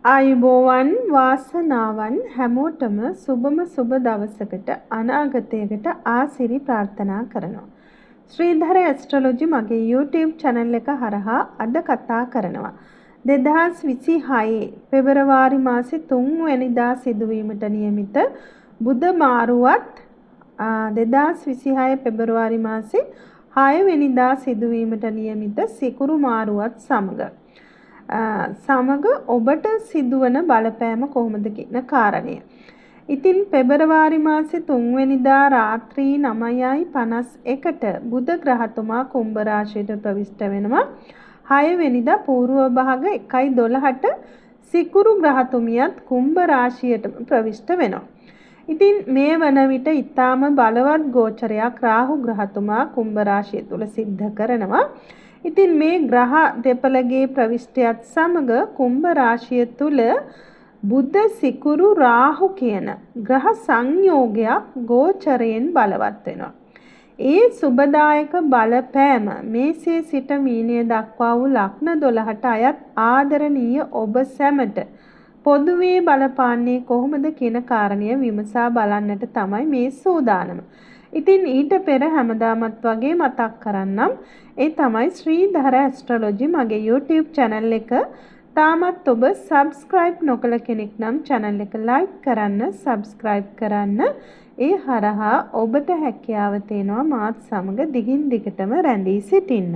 ආයුබෝවන් වාසනාවන් හැමෝටම සුබ දවසකට අනාගතයකට ආසිරි ප්‍රාර්ථනා කරනවා. ශ්‍රීධර ඇස්ට්‍රොලොජි මගේ YouTube channel එක හරහා අද කතා කරනවා. 2026 පෙබරවාරි මාසේ 3 වෙනිදා සිදුවීමට නියමිත බුධ මාරුවත් 2026 පෙබරවාරි මාසේ 6 වෙනිදා සිදුවීමට නියමිත සිකුරු මාරුවත් සමග ඔබට සිදුවන බලපෑම කොහොමද කියන කාරණය. ඉතින් පෙබරවාරි මාසේ 3 වෙනිදා රාත්‍රී 9:51ට බුධ ග්‍රහතුමා කුම්භ රාශියට ප්‍රවිෂ්ඨ වෙනවා. 6 වෙනිදා පූර්ව භාග 1:12ට සිකුරු ග්‍රහතුමියත් කුම්භ රාශියටම ප්‍රවිෂ්ඨ වෙනවා. ඉතින් මේ වන විට ඊටාම බලවත් ගෝචරයක් රාහු ග්‍රහතුමා කුම්භ රාශිය තුල සිද්ධ කරනවා. ඉතින් මේ ග්‍රහ දෙපළගේ ප්‍රවිෂ්ඨයත් සමග කුම්භ රාශිය තුල බුධ සිකුරු රාහු කියන ග්‍රහ සංයෝගයක් ගෝචරයෙන් බලවත් වෙනවා. ඒ සුබදායක බලපෑම මේසේ සිට මීනය දක්වා වූ ලග්න 12ට අයත් ආදරණීය ඔබ සැමට පොදුවේ බලපාන්නේ කොහොමද කියන කාරණය විමසා බලන්නට තමයි මේ සූදානම. ඉතින් ඊට පෙර හැමදාමත් වගේ මතක් කරන්නම්. ඒ තමයි ශ්‍රීධර ඇස්ට්‍රොලොජි මගේ YouTube channel එක. තාමත් ඔබ subscribe නොකළ කෙනෙක් නම් channel එක like කරන්න, subscribe කරන්න. ඒ හරහා ඔබට හැකියාව තියෙනවා මාත් සමග දිගින් දිගටම රැඳී සිටින්න.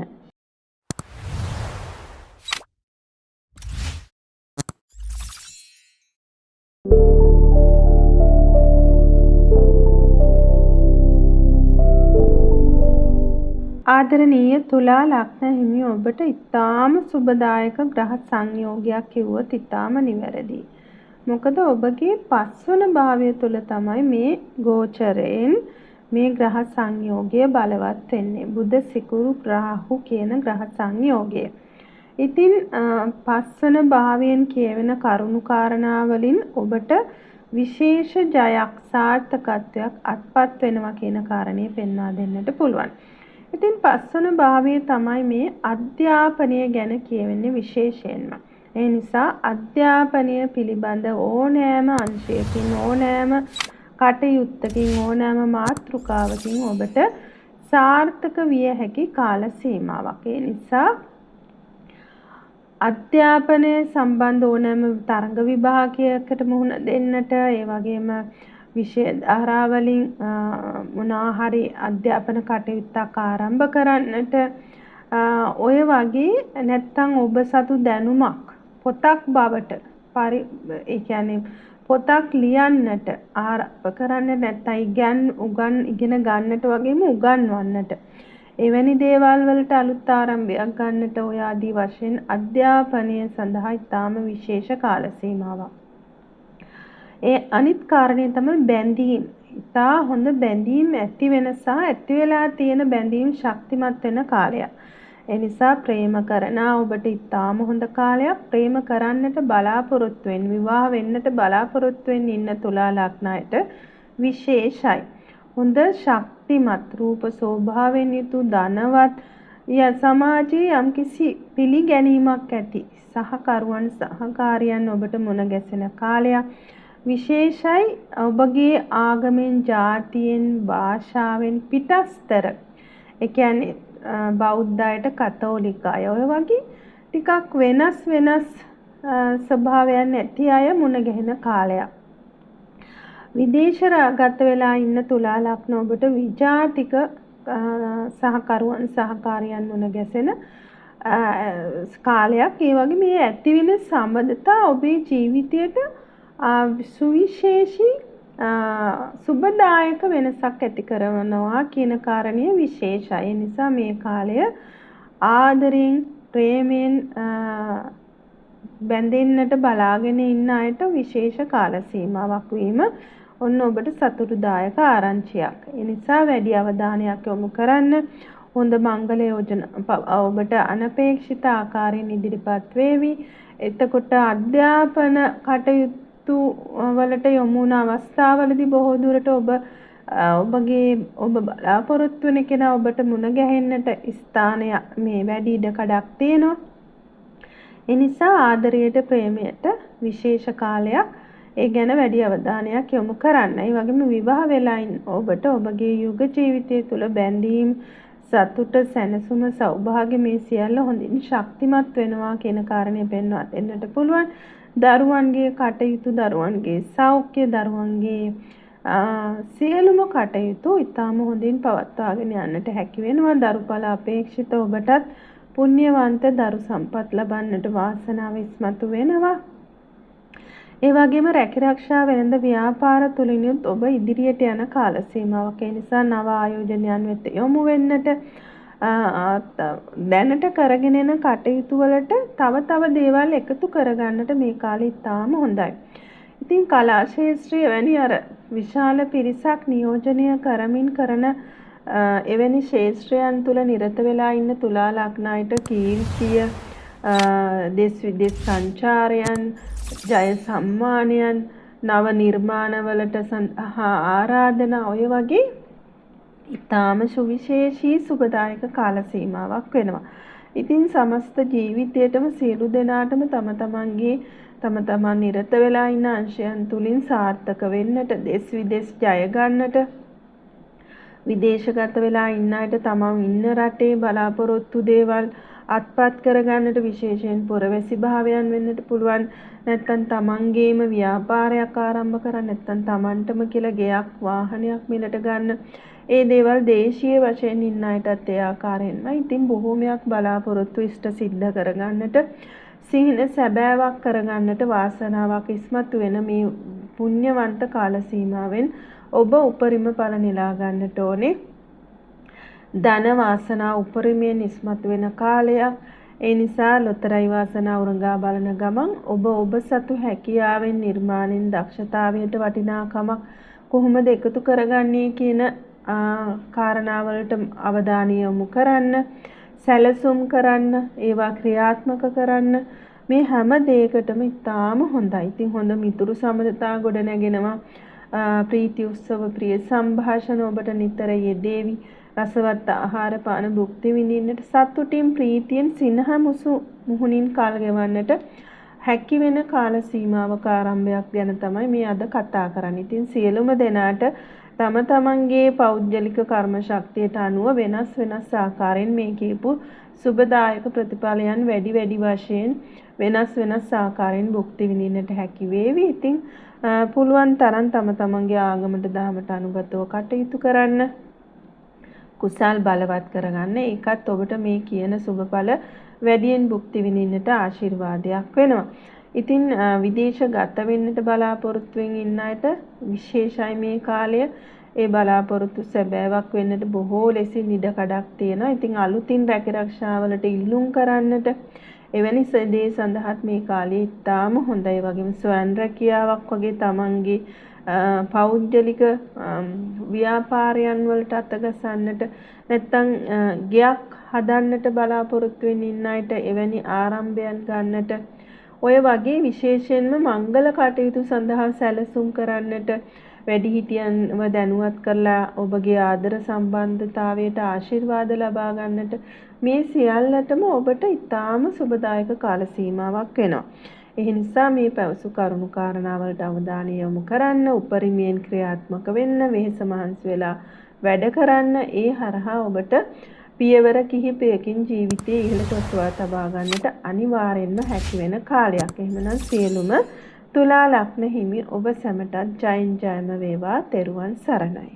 ආදරණීය තුලා ලග්න හිමි ඔබට ඊටාම සුබදායක ග්‍රහ සංයෝගයක් කිව්වොත් ඊටාම නිවැරදි. මොකද ඔබගේ පස්වන භාවය තුල තමයි මේ ගෝචරයෙන් මේ ග්‍රහ සංයෝගය බලවත් වෙන්නේ. බුධ සිකුරු රාහු කියන ග්‍රහ සංයෝගය. ඉතින් පස්වන භාවයෙන් කියවෙන කරුණු කාරණා වලින් ඔබට විශේෂ ජයක් සාර්ථකත්වයක් අත්පත් වෙනවා කියන කාරණේ පෙන්වා දෙන්නට පුළුවන්. ඉතින් පස්වන භාවයේ තමයි මේ අධ්‍යාපනය ගැන කියවෙන්නේ විශේෂයෙන්ම. ඒ නිසා අධ්‍යාපනය පිළිබඳ ඕනෑම අංශයකින් ඕනෑම කටයුත්තකින් ඕනෑම මාතෘකාවකින් ඔබට සාර්ථක විය හැකි කාල සීමාවක්. ඒ නිසා අධ්‍යාපනය සම්බන්ධ ඕනෑම තරඟ විභාගයකට මුහුණ දෙන්නට, ඒ වගේම විෂය ධාරාවලින් මොනවා හරි අධ්‍යාපන කටයුත්තක් ආරම්භ කරන්නට, ඔය වගේ නැත්තම් ඔබ සතු දැනුමක් පොතක් බවට ඒ කියන්නේ පොතක් ලියන්නට ආරම්භ කරන්න, නැත්තම් ඉගෙන ගන්නට වගේම උගන්වන්නට, එවැනි දේවල් වලට අලුත් ආරම්භයක් ගන්නට ඔය ආදී වශයෙන් අධ්‍යාපනය සඳහා ඉතාම විශේෂ කාල සීමාවක්. ඒ අනිත් කාරණේ තමයි බැඳීම්. ඉතා හොඳ බැඳීම් ඇති වෙන සහ ඇති වෙලා තියෙන බැඳීම් ශක්තිමත් වෙන කාලයක්. ඒ නිසා ප්‍රේම කරන ඔබට ඉතාම හොඳ කාලයක්. ප්‍රේම කරන්නට බලාපොරොත්තු වෙන, විවාහ වෙන්නට බලාපොරොත්තු වෙන ඉන්න තුලා ලග්නයට විශේෂයි. හොඳ ශක්තිමත් රූප ස්වභාවයෙන් යුතු ධනවත් සමාජයේ යම්කිසි පිළිගැනීමක් ඇති සහකරුවන් සහකාරියන් ඔබට මුණ ගැසෙන කාලයක්. විශේෂයි ඔබගේ ආගමෙන්, ජාතියෙන්, භාෂාවෙන් පිටස්තර, ඒ කියන්නේ බෞද්ධ අයට, කතෝලික අය, ඔය වගේ ටිකක් වෙනස් ස්වභාවයන් ඇති අය මුණ ගැහෙන කාලයක්. විදේශගත වෙලා ඉන්න තුලා ලග්න ඔබට විජාතික සහකරුවන් සහකාරියන් මුණ ගැසෙන කාලයක්. ඒ වගේ මේ ඇති වෙන සම්බන්ධතා ඔබේ ජීවිතයට සුවිශේෂී සුබදායක වෙනසක් ඇති කරනවා කියන කාරණය විශේෂයි. ඒ නිසා මේ කාලය ආදරෙන්, ප්‍රේමයෙන් බැඳෙන්නට බලාගෙන ඉන්න අයට විශේෂ කාල සීමාවක් වීම ඔන්න ඔබට සතුටුදායක ආරංචියක්. ඒ නිසා වැඩි අවධානයක් යොමු කරන්න. හොඳ මංගල යෝජනා ඔබට අනපේක්ෂිත ආකාරයෙන් ඉදිරිපත් වේවි. එතකොට අධ්‍යාපන කටයුතු වලට යොමු වන අවස්ථාවලදී බොහෝ දුරට ඔබ බලාපොරොත්තු වෙන කෙනා ඔබට මුණ ගැහෙන්නට ස්ථානය මේ වැඩි ඉඩකඩක් තියෙනවා. ඒ නිසා ආදරයට ප්‍රේමයට විශේෂ කාලයක් ඒ ගැන වැඩි අවධානයක් යොමු කරන්න. ඒ වගේම විවාහ වෙලා ඔබට ඔබගේ යුග ජීවිතය තුළ බැඳීම්, සතුට, සැනසුම, සෞභාග්‍ය මේ සියල්ල හොඳින් ශක්තිමත් වෙනවා කියන කාරණය පෙන්වා දෙන්නට පුළුවන්. දරුවන්ගේ කටයුතු, දරුවන්ගේ සෞඛ්‍ය, දරුවන්ගේ සියලුම කටයුතු ඉතාම හොඳින් පවත්වාගෙන යන්නට හැකි වෙනවා. දරුඵල අපේක්ෂිත ඔබටත් පුණ්‍යවන්ත දරු සම්පත් ලබන්නට වාසනාව ඉස්මතු වෙනවා. ඒ වගේම රැකිරක්ෂා වෙළඳ ව්‍යාපාර තුලිනුත් ඔබ ඉදිරියට යන කාල සීමාවක්. ඒ නිසා නව ආයෝජනයන් වෙත යොමු වෙන්නට, දැනට කරගෙන යන කටයුතු වලට තව දේවල් එකතු කරගන්නට මේ කාලේ ඉතාම හොඳයි. ඉතින් කලා ශාස්ත්‍රයේ වැනි විශාල පිරිසක් නියෝජනය කරමින් කරන එවැනි ශාස්ත්‍රයන් තුල නිරත වෙලා ඉන්න තුලා ලග්න අයට කීර්තිය, දේශ විදේශ සංචාරයන්, ජය සම්මානයන්, නව නිර්මාණවලට ආරාධනා, ඔය වගේ ඉතාම සුවිශේෂී සුබදායක කාල සීමාවක් වෙනවා. ඉතින් සමස්ත ජීවිතයටම සියලු දෙනාටම තම තමන් නිරත වෙලා ඉන්න අංශයන් තුලින් සාර්ථක වෙන්නට, දේශ විදේශ ජය ගන්නට, විදේශගත වෙලා ඉන්න අයට තමන් ඉන්න රටේ බලාපොරොත්තු දේවල් අත්පත් කරගන්නට, විශේෂයෙන් පුරවැසි භාවයන් වෙන්නට පුළුවන්. නැත්නම් තමන්ගේම ව්‍යාපාරයක් ආරම්භ කරන්න, නැත්නම් තමන්ටම කියලා ගෙයක්, වාහනයක් මිලට ගන්න. ඒ දේවල් දේශීය වශයෙන් ඉන්න අයටත් ඒ ආකාරයෙන්ම ඉතින් බොහෝමයක් බලාපොරොත්තු ඉෂ්ට සිද්ධ කරගන්නට, සිහින සැබෑවක් කරගන්නට වාසනාවක් ඉස්මතු වෙන මේ පුණ්‍යවන්ත කාල සීමාවෙන් ඔබ උපරිම ඵල නෙලා ගන්නට ඕනේ. ධන වාසනාව උපරිමයෙන් ඉස්මතු වෙන කාලයක්. ඒ නිසා ලොතරැයි වාසනාව උරඟා බලන ගමන් ඔබ සතු හැකියාවෙන්, නිර්මාණයෙන්, දක්ෂතාවයට වටිනාකමක් කොහොමද එකතු කරගන්නේ කියන කාරණාවලට අවධානය යොමු කරන්න, සැලසුම් කරන්න, ඒවා ක්‍රියාත්මක කරන්න. මේ හැම දෙයකටම ඉතාම හොඳයි. ඉතින් හොඳ මිතුරු සම්බන්ධතා ගොඩ නැගෙනවා. ප්‍රීති උත්සව, ප්‍රිය සංഭാෂණ ඔබට නිතර යෙදේවි. රසවත් ආහාර පාන භුක්ති විඳින්නට, සතුටින් ප්‍රීතියෙන් සිනහ මුහුණින් කාල ගෙවන්නට හැකි වෙන කාල සීමාවක ආරම්භයක් ගැන තමයි මේ අද කතා කරන්නේ. ඉතින් සියලුම දෙනාට තම තමන්ගේ පෞද්ගලික කර්ම ශක්තියට අනුව වෙනස් ආකාරයෙන් මේ කියපු සුබදායක ප්‍රතිඵලයන් වැඩි වශයෙන් වෙනස් ආකාරයෙන් භුක්ති විඳින්නට හැකි වේවි. ඉතින් පුළුවන් තරම් තම තමන්ගේ ආගමට දහමට අනුගතව කටයුතු කරන්න, කුසල් බලවත් කරගන්න. ඒකත් ඔබට මේ කියන සුබඵල වැඩියෙන් භුක්ති විඳින්නට ආශිර්වාදයක් වෙනවා. ඉතින් විදේශගත වෙන්නට බලාපොරොත්තුෙන් ඉන්න අයට විශේෂයි මේ කාලය. ඒ බලාපොරොත්තු සැබෑවක් වෙන්නට බොහෝ ලෙසින් ඉඩකඩක් තියෙනවා. ඉතින් අලුතින් රැකිරක්ෂාවලට ඉල්ලුම් කරන්නට, එවැනි දේ සඳහාත් මේ කාලේ ඉතාම හොඳයි. වගේම ස්වයං රැකියාවක් වගේ තමන්ගේ පෞද්ගලික ව්‍යාපාරයන් වලට අතගසන්නට, නැත්නම් ගෙයක් හදන්නට බලාපොරොත්තු වෙන ඉන්න අයට එවැනි ආරම්භයන් ගන්නට, ඔය වගේ විශේෂයෙන්ම මංගල කටයුතු සඳහා සැලසුම් කරන්නට, වැඩිහිටියන්ව දැනුවත් කරලා ඔබගේ ආදර සම්බන්ධතාවයට ආශිර්වාද ලබා ගන්නට, මේ සියල්ලටම ඔබට ඉතාම සුබදායක කාල සීමාවක් වෙනවා. ඒ නිසා මේ පැවසු කරුණු කාරණාවලට අවධානය යොමු කරන්න, උපරිමයෙන් ක්‍රියාත්මක වෙන්න, වෙහෙස මහන්සි වෙලා වැඩ කරන්න. ඒ හරහා ඔබට පියවර කිහිපයකින් ජීවිතයේ ඉහළට ඔසවා තබා ගන්නට අනිවාර්යෙන්ම හැකි වෙන කාලයක්. එහෙමනම් සියලුම තුලා ලග්න හිමි ඔබ සැමටත් ජයෙන් ජයම වේවා. තෙරුවන් සරණයි.